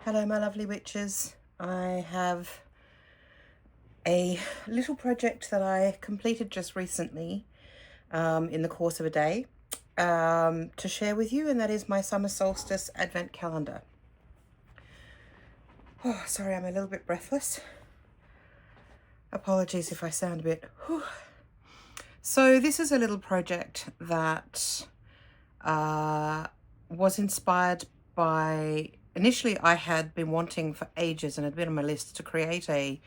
Hello my lovely witches. I have a little project that I completed just recently in the course of a day to share with you, and that is my summer solstice advent calendar. Oh, sorry, I'm a little bit breathless. Apologies if I sound a bit... Whew. So this is a little project that was inspired by... Initially, I had been wanting for ages and had been on my list to create a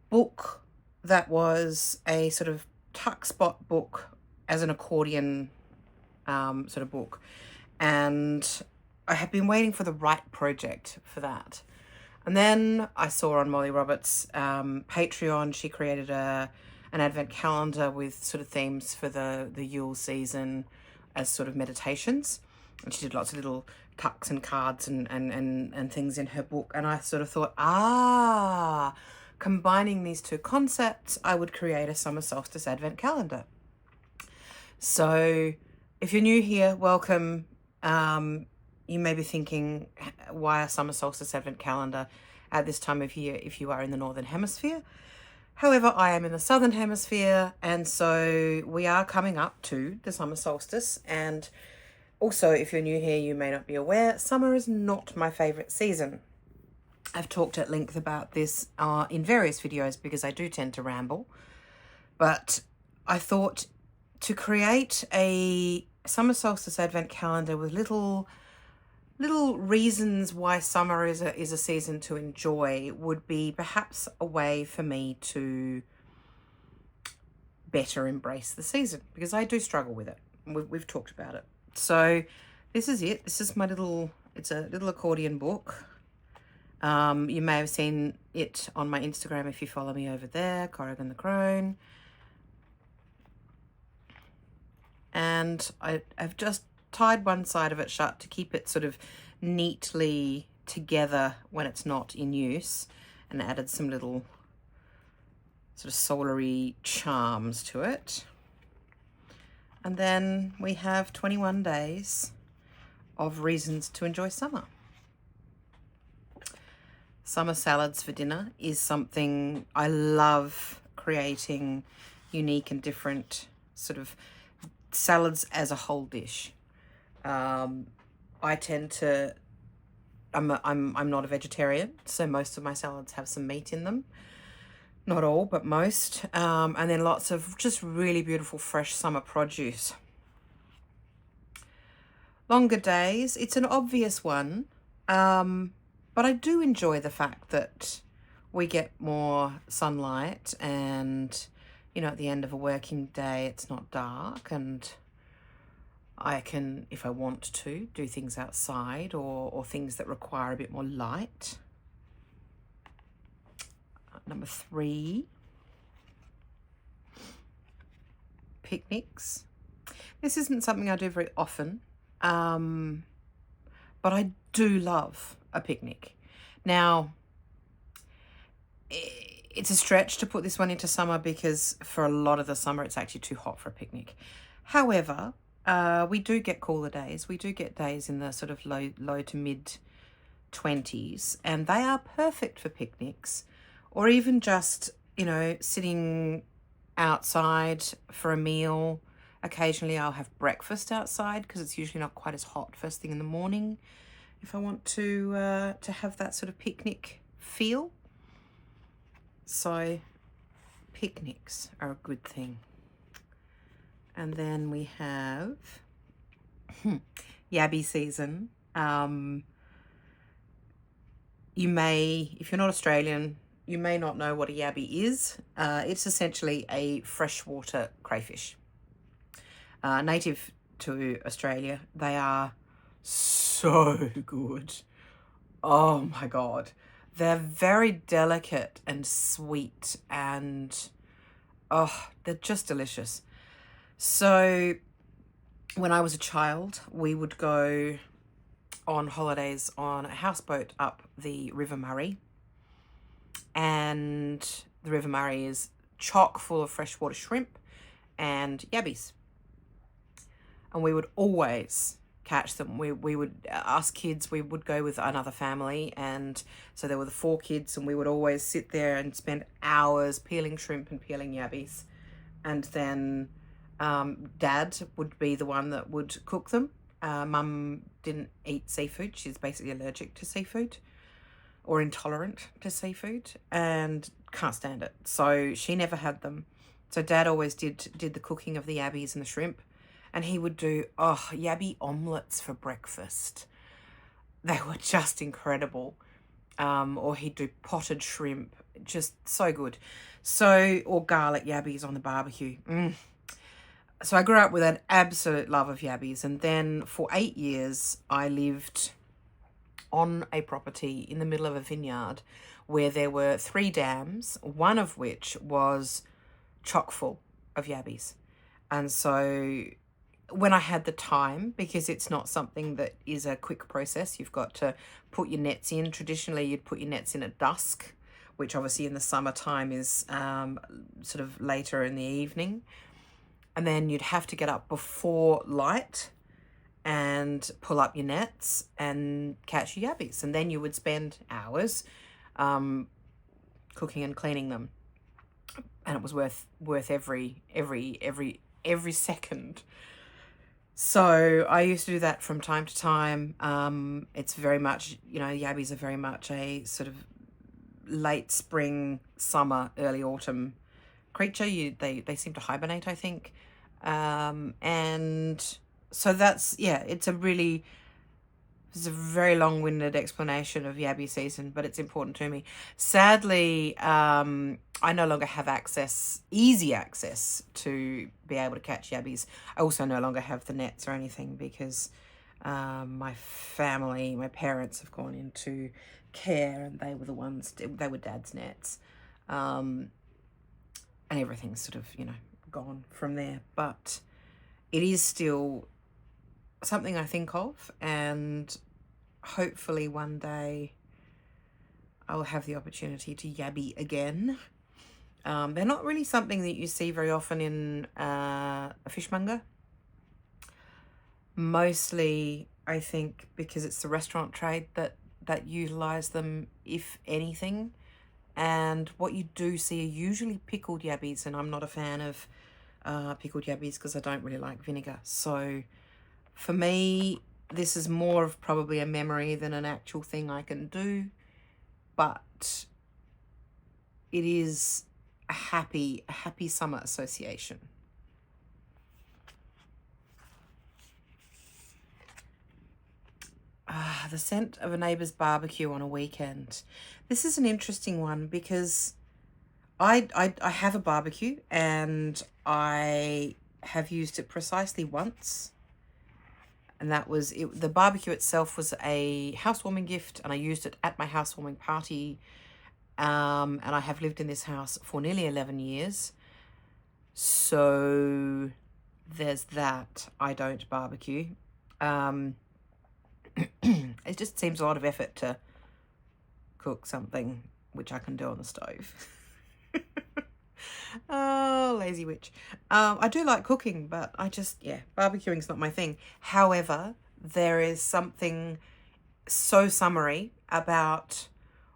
book that was a sort of tuck spot book as an accordion sort of book. And I had been waiting for the right project for that. And then I saw on Molly Roberts' Patreon, she created an advent calendar with sort of themes for the Yule season as sort of meditations. And she did lots of little tucks and cards and things in her book. And I sort of thought, combining these two concepts, I would create a summer solstice advent calendar. So if you're new here, welcome. You may be thinking, why a summer solstice advent calendar at this time of year if you are in the Northern Hemisphere? However, I am in the Southern Hemisphere, and so we are coming up to the summer solstice. And also, if you're new here, you may not be aware, summer is not my favourite season. I've talked at length about this in various videos because I do tend to ramble. But I thought to create a summer solstice advent calendar with little reasons why summer is a season to enjoy would be perhaps a way for me to better embrace the season, because I do struggle with it. We've talked about it. So this is it. This is my it's a little accordion book. You may have seen it on my Instagram if you follow me over there, Corrigan the Crone. And I've just tied one side of it shut to keep it sort of neatly together when it's not in use, and added some little sort of solary charms to it. And then we have 21 days of reasons to enjoy summer. Summer salads for dinner is something I love, creating unique and different sort of salads as a whole dish. I tend to, I'm not a vegetarian, so most of my salads have some meat in them. Not all, but most. And then lots of just really beautiful fresh summer produce. Longer days, it's an obvious one, but I do enjoy the fact that we get more sunlight, and, you know, at the end of a working day, it's not dark, and I can, if I want to, do things outside or things that require a bit more light. Number 3, picnics. This isn't something I do very often, but I do love a picnic. Now, it's a stretch to put this one into summer because for a lot of the summer it's actually too hot for a picnic. However, we do get cooler days. We do get days in the sort of low to mid 20s, and they are perfect for picnics, or even just, you know, sitting outside for a meal. Occasionally I'll have breakfast outside because it's usually not quite as hot first thing in the morning if I want to have that sort of picnic feel. So picnics are a good thing. And then we have yabby season. You may, if you're not Australian, you may not know what a yabby is. It's essentially a freshwater crayfish. Native to Australia. They are so good. Oh my God. They're very delicate and sweet, and they're just delicious. So when I was a child, we would go on holidays on a houseboat up the River Murray. And the River Murray is chock full of freshwater shrimp and yabbies. And we would always catch them. We would, us kids, we would go with another family, and so there were the 4 kids, and we would always sit there and spend hours peeling shrimp and peeling yabbies. And then Dad would be the one that would cook them. Mum didn't eat seafood. She's basically allergic to seafood or intolerant to seafood and can't stand it. So she never had them. So Dad always did the cooking of the yabbies and the shrimp. And he would do, yabby omelettes for breakfast. They were just incredible. Or he'd do potted shrimp, just so good. So, or garlic yabbies on the barbecue. So I grew up with an absolute love of yabbies. And then for 8 years, I lived on a property in the middle of a vineyard where there were 3 dams, one of which was chock full of yabbies. And so when I had the time, because it's not something that is a quick process, you've got to put your nets in. Traditionally, you'd put your nets in at dusk, which obviously in the summertime is sort of later in the evening. And then you'd have to get up before light and pull up your nets and catch your yabbies. And then you would spend hours cooking and cleaning them. And it was worth every second. So I used to do that from time to time. It's very much, yabbies are very much a sort of late spring, summer, early autumn creature. They seem to hibernate, I think. And so that's, it's a very long-winded explanation of yabby season, but it's important to me. Sadly, I no longer have easy access to be able to catch yabbies. I also no longer have the nets or anything because my parents have gone into care, and they were Dad's nets. And everything's sort of, gone from there. But it is still something I think of, and hopefully one day I'll have the opportunity to yabby again. They're not really something that you see very often in a fishmonger. Mostly, I think, because it's the restaurant trade that utilise them, if anything. And what you do see are usually pickled yabbies, and I'm not a fan of pickled yabbies because I don't really like vinegar. So for me, this is more of probably a memory than an actual thing I can do. But it is a happy summer association. The scent of a neighbour's barbecue on a weekend. This is an interesting one because I have a barbecue and I have used it precisely once. And that was it. The barbecue itself was a housewarming gift, and I used it at my housewarming party. And I have lived in this house for nearly 11 years. So there's that. I don't barbecue. It just seems a lot of effort to cook something which I can do on the stove. Oh, lazy witch. I do like cooking, but barbecuing's not my thing. However, there is something so summery about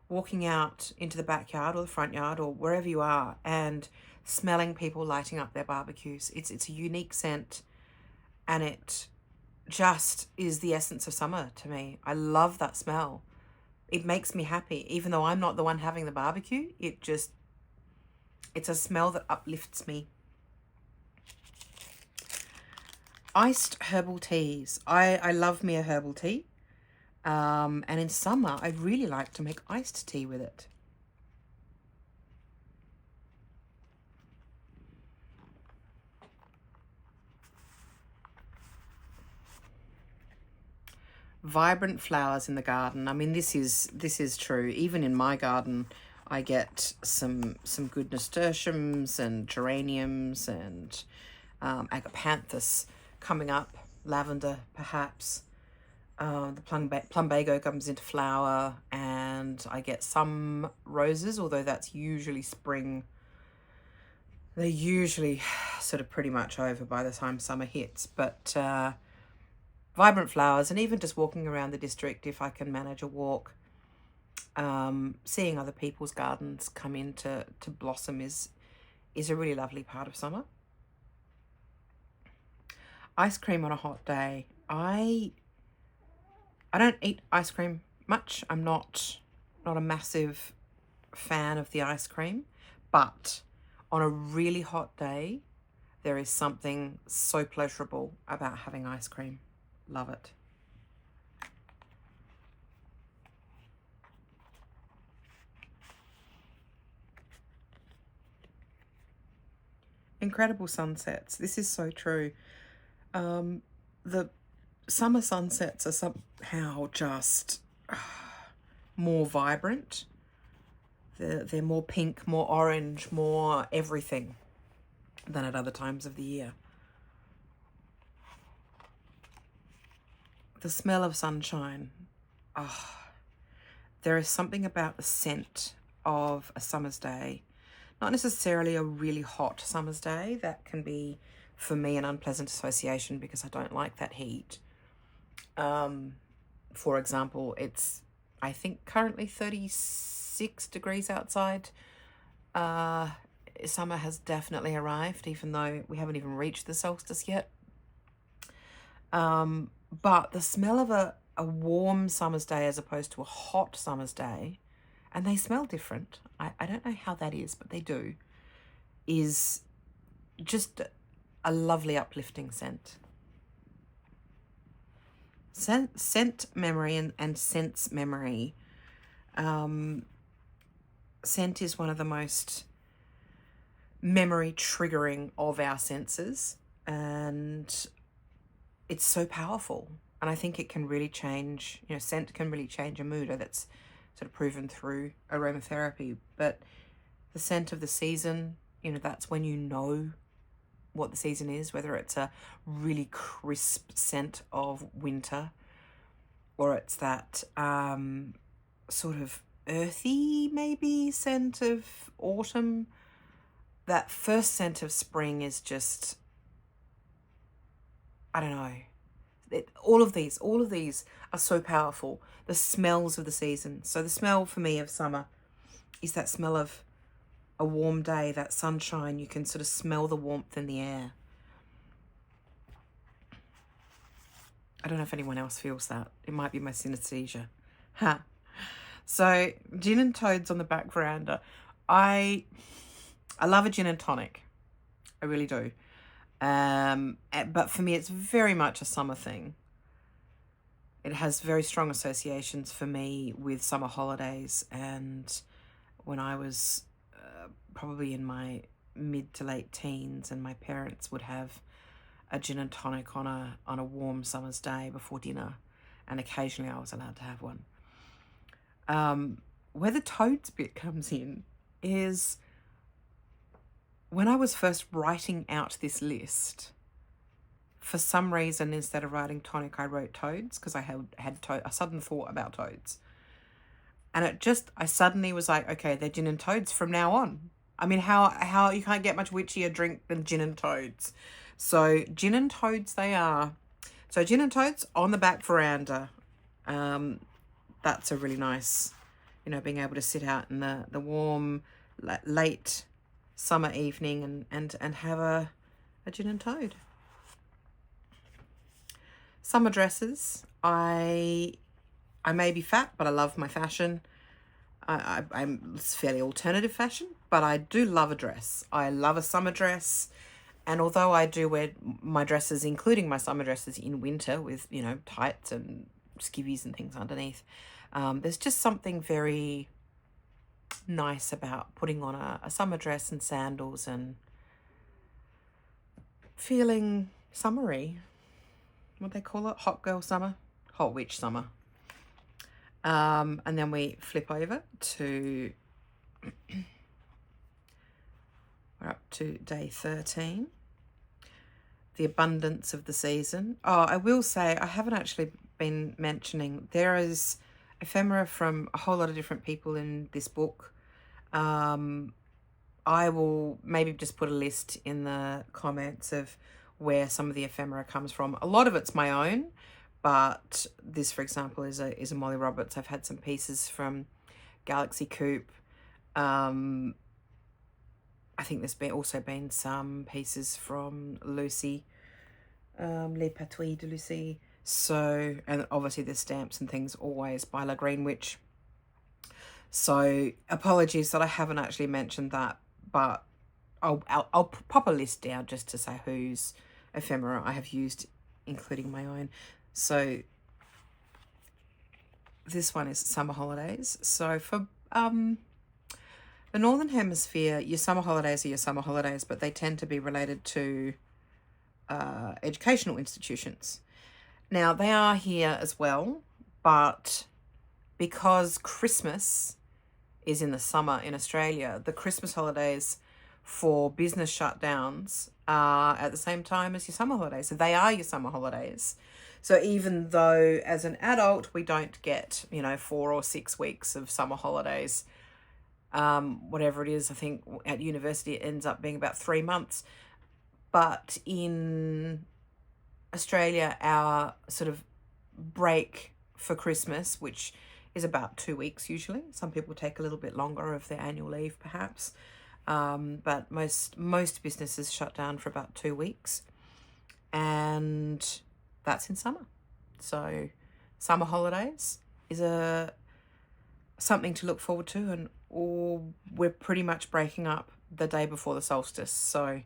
walking out into the backyard or the front yard or wherever you are and smelling people lighting up their barbecues. It's a unique scent, and it just is the essence of summer to me. I love that smell. It makes me happy, even though I'm not the one having the barbecue. It's a smell that uplifts me. Iced herbal teas. I love me a herbal tea. And in summer, I really like to make iced tea with it. Vibrant flowers in the garden. I mean, this is true. Even in my garden, I get some good nasturtiums and geraniums and agapanthus coming up, lavender perhaps. The plumbago comes into flower, and I get some roses, although that's usually spring. They're usually sort of pretty much over by the time summer hits, but vibrant flowers, and even just walking around the district, if I can manage a walk, seeing other people's gardens come in to blossom is a really lovely part of summer. Ice cream on a hot day. I don't eat ice cream much. I'm not a massive fan of the ice cream, but on a really hot day, there is something so pleasurable about having ice cream. Love it. Incredible sunsets. This is so true. The summer sunsets are somehow just more vibrant. They're more pink, more orange, more everything than at other times of the year. The smell of sunshine. There is something about the scent of a summer's day. Not necessarily a really hot summer's day. That can be, for me, an unpleasant association because I don't like that heat. For example, it's, I think, currently 36 degrees outside. Summer has definitely arrived, even though we haven't even reached the solstice yet. But the smell of a warm summer's day as opposed to a hot summer's day, and they smell different. I don't know how that is, but they do, is just a lovely uplifting scent. Scent memory and sense memory. Scent is one of the most memory triggering of our senses, and it's so powerful. And I think it can really change, scent can really change a mood. That's sort of proven through aromatherapy. But the scent of the season, that's when you know what the season is, whether it's a really crisp scent of winter or it's that sort of earthy maybe scent of autumn. That first scent of spring is just, I don't know. All of these are so powerful. The smells of the season. So the smell for me of summer is that smell of a warm day, that sunshine. You can sort of smell the warmth in the air. I don't know if anyone else feels that. It might be my synesthesia. Ha. So gin and toads on the back veranda. I love a gin and tonic. I really do. But for me, it's very much a summer thing. It has very strong associations for me with summer holidays, and when I was probably in my mid to late teens, and my parents would have a gin and tonic on a warm summer's day before dinner, and occasionally I was allowed to have one. Where the toads bit comes in is when I was first writing out this list, for some reason, instead of writing tonic, I wrote toads because I had a sudden thought about toads. And I suddenly was like, okay, they're gin and toads from now on. I mean, how you can't get much witchier drink than gin and toads. So gin and toads they are. So gin and toads on the back veranda. That's a really nice, being able to sit out in the warm, late summer evening and have a gin and toad. Summer dresses. I may be fat, but I love my fashion. I'm fairly alternative fashion, but I do love a dress. I love a summer dress. And although I do wear my dresses, including my summer dresses in winter with, tights and skivvies and things underneath, there's just something very nice about putting on a summer dress and sandals and feeling summery. What they call it? Hot girl summer? Hot witch summer. And then we flip over to, we're up to day 13. The abundance of the season. Oh, I will say, I haven't actually been mentioning, there is ephemera from a whole lot of different people in this book. I will maybe just put a list in the comments of where some of the ephemera comes from. A lot of it's my own, But this, for example, is a Molly Roberts. I've had some pieces from Galaxy Coupe. I think there's also been some pieces from Lucy, Les Patouilles de Lucie. So, and obviously there's stamps and things always by La Greenwich. So apologies that I haven't actually mentioned that, but I'll pop a list down just to say whose ephemera I have used, including my own. So this one is summer holidays. So for the Northern Hemisphere, your summer holidays are your summer holidays, but they tend to be related to educational institutions. Now, they are here as well, but because Christmas is in the summer in Australia, the Christmas holidays for business shutdowns are at the same time as your summer holidays. So they are your summer holidays. So even though as an adult we don't get, 4 or 6 weeks of summer holidays, whatever it is, I think at university it ends up being about 3 months. But in Australia, our sort of break for Christmas, which is about 2 weeks usually. Some people take a little bit longer of their annual leave perhaps. But most businesses shut down for about 2 weeks. And that's in summer. So summer holidays is something to look forward to, and we're pretty much breaking up the day before the solstice. So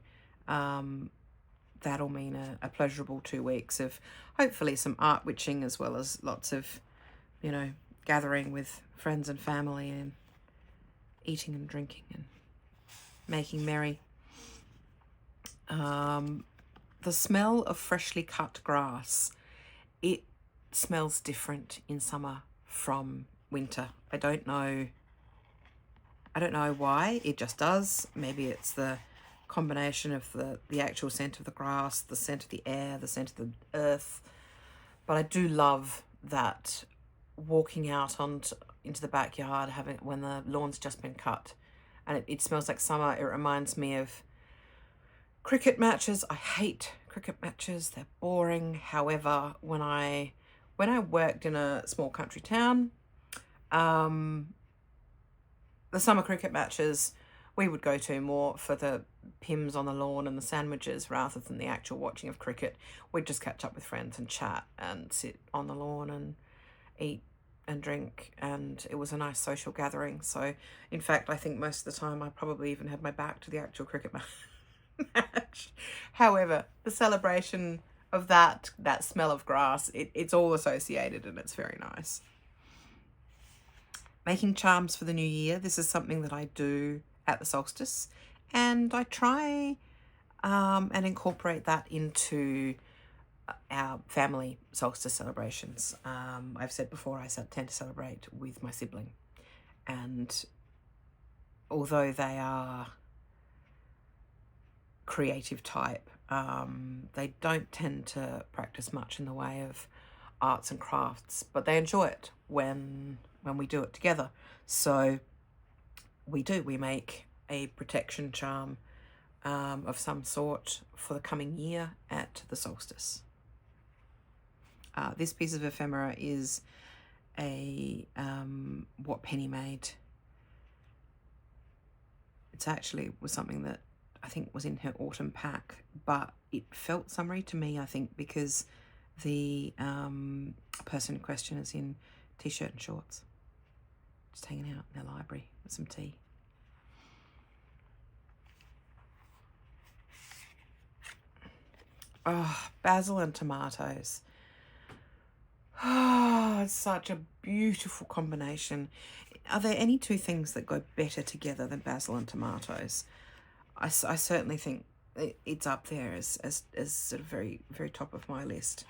that'll mean a pleasurable 2 weeks of hopefully some art witching, as well as lots of, gathering with friends and family and eating and drinking and making merry. The smell of freshly cut grass, it smells different in summer from winter. I don't know why, it just does. Maybe it's the combination of the actual scent of the grass, the scent of the air, the scent of the earth. But I do love that walking out into the backyard, when the lawn's just been cut, and it smells like summer. It reminds me of cricket matches. I hate cricket matches, they're boring. However, when I worked in a small country town, the summer cricket matches we would go to more for the pims on the lawn and the sandwiches rather than the actual watching of cricket. We'd just catch up with friends and chat and sit on the lawn and eat and drink, and it was a nice social gathering. So in fact, I think most of the time I probably even had my back to the actual cricket match. However, the celebration of that smell of grass, it's all associated, and it's very nice. Making charms for the new year. This is something that I do at the solstice, and I try and incorporate that into our family solstice celebrations. I've said before, I tend to celebrate with my sibling, and although they are creative type, they don't tend to practice much in the way of arts and crafts, but they enjoy it when we do it together. So we make a protection charm of some sort for the coming year at the solstice. This piece of ephemera is what Penny made. It's actually was something that I think was in her autumn pack, but it felt summery to me, I think, because the person in question is in t-shirt and shorts, just hanging out in their library with some tea. Oh, basil and tomatoes. Oh, it's such a beautiful combination. Are there any two things that go better together than basil and tomatoes? I certainly think it's up there as sort of very, very top of my list.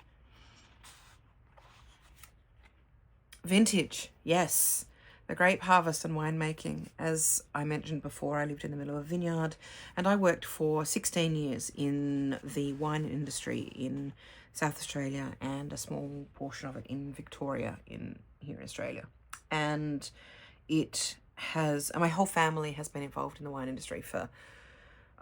Vintage, yes. The grape harvest and winemaking. As I mentioned before, I lived in the middle of a vineyard, and I worked for 16 years in the wine industry in South Australia and a small portion of it in Victoria here in Australia. And my whole family has been involved in the wine industry for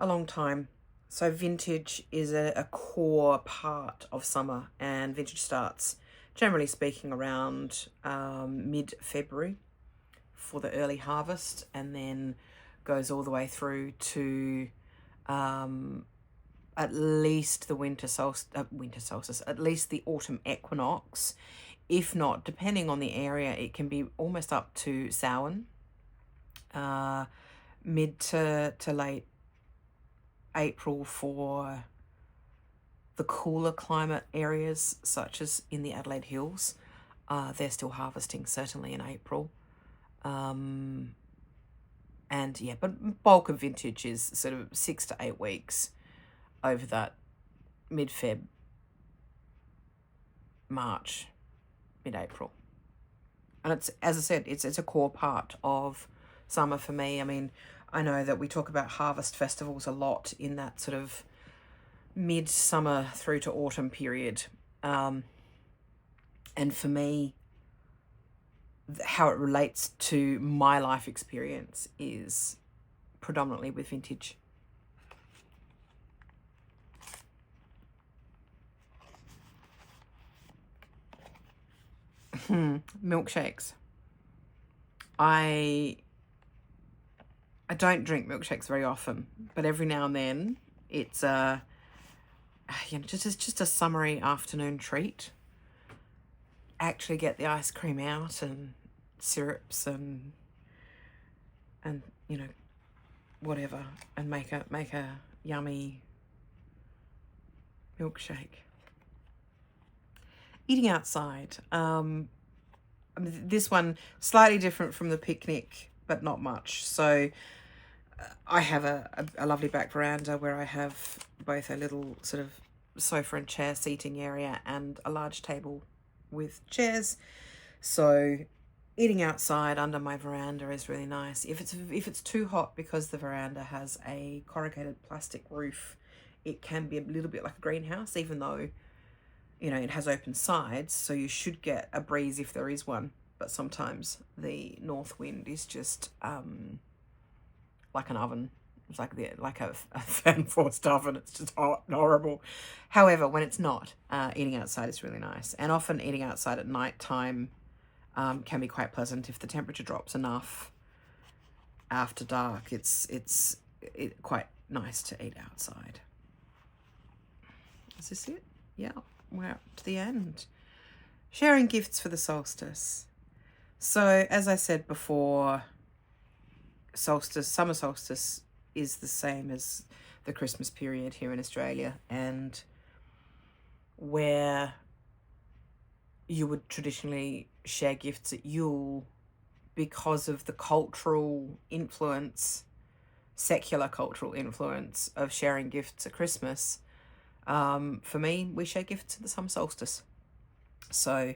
a long time. So vintage is a core part of summer, and vintage starts generally speaking around mid-February for the early harvest, and then goes all the way through to at least the winter solstice, at least the autumn equinox. If not, depending on the area, it can be almost up to Samhain, mid to late April for the cooler climate areas, such as in the Adelaide Hills. They're still harvesting, certainly in April. And yeah, but bulk of vintage is sort of 6 to 8 weeks over that mid-Feb, March, mid-April. And it's, as I said, it's a core part of summer for me. I mean, I know that we talk about harvest festivals a lot in that sort of mid-summer through to autumn period. And for me, how it relates to my life experience is predominantly with vintage. Milkshakes. I don't drink milkshakes very often, but every now and then it's just a summery afternoon treat. Actually get the ice cream out and syrups and you know, whatever, and make a yummy milkshake. Eating outside. This one slightly different from the picnic, but not much. So I have a lovely back veranda where I have both a little sort of sofa and chair seating area and a large table with chairs. So eating outside under my veranda is really nice. If it's too hot, because the veranda has a corrugated plastic roof, it can be a little bit like a greenhouse, even though, you know, it has open sides, so you should get a breeze if there is one. But sometimes the north wind is just like an oven. It's like a fan-forced oven. It's just hot and horrible. However, when it's not, eating outside is really nice. And often eating outside at night time can be quite pleasant if the temperature drops enough after dark. It's quite nice to eat outside. Is this it? Yeah. We're up to the end. Sharing gifts for the solstice. So, as I said before, summer solstice is the same as the Christmas period here in Australia, and where you would traditionally share gifts at Yule, because of the cultural influence, secular cultural influence of sharing gifts at Christmas. For me, we share gifts at the summer solstice. So,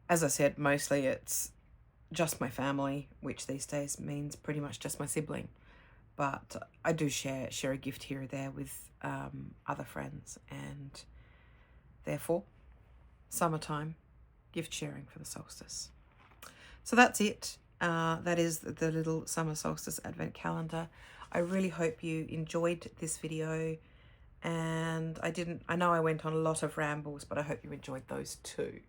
as I said, mostly it's just my family, which these days means pretty much just my sibling. But I do share a gift here or there with other friends, and therefore, summertime, gift sharing for the solstice. So that's it. That is the little summer solstice advent calendar. I really hope you enjoyed this video. And I know I went on a lot of rambles, but I hope you enjoyed those too.